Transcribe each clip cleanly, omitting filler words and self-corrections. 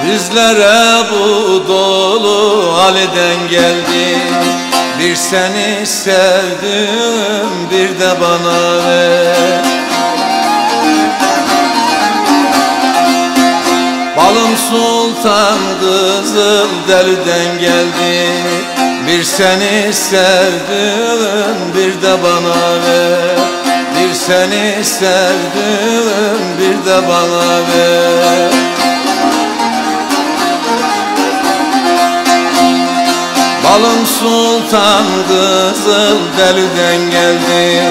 Bizlere bu dolu halden geldi. Bir seni sevdim, bir de bana ver. Balım sultan kızıl deliden geldi. Bir seni sevdim, bir de bana ver. Bir seni sevdim, bir de bana ver. Balım sultan kızıl deliden geldi.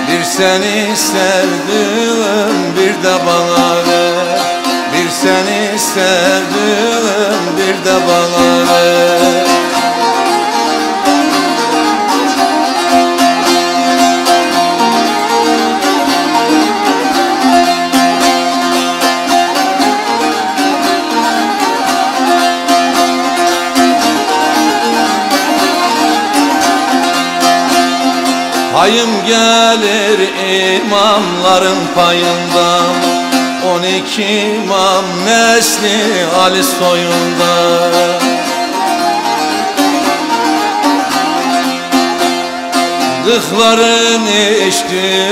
Bir seni sevdim, bir de bana ver. Bir seni sevdim, bir de bana ver. Payım gelir imamların payından, 12 imam nesli Ali soyunda. Kırkların içtiği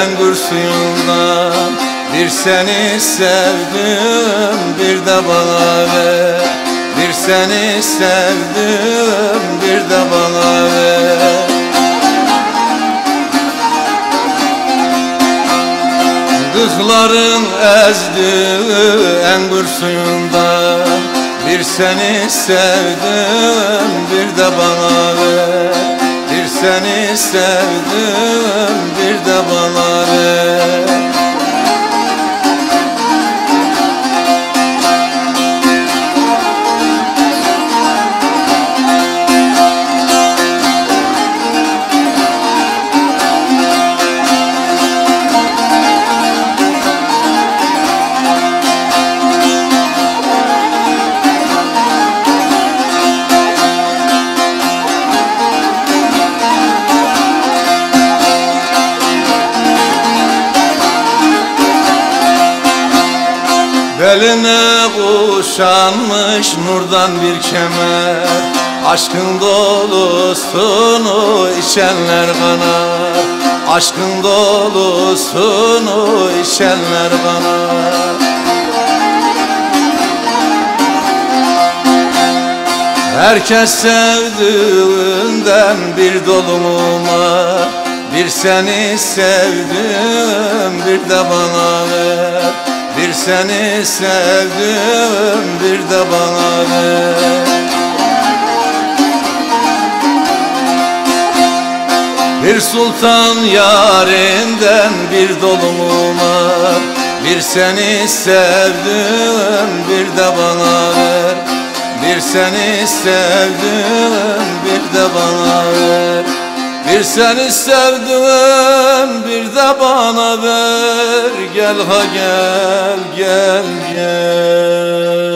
engür suyundan. Bir seni sevdim, bir de bana ver. Bir seni sevdim, bir de bana ver. Kırkların ezdiği engür suyundan. Bir seni sevdim, bir de bana ver. Bir seni sevdim, bir de bana ver. Beline kuşanmış nurdan bir kemer. Aşkın dolusunu içenler kanar. Aşkın dolusunu içenler kanar. Herkes sevdiğinden bir dolumum var. Bir seni sevdim, bir de bana ver. Bir seni sevdim, bir de bana ver. Bir sultan yarinden bir dolumum var. Bir seni sevdim, bir de bana ver. Bir seni sevdim, bir de bana ver. Bir seni sevdim, bir de bana ver. Gel ha gel, gel, gel.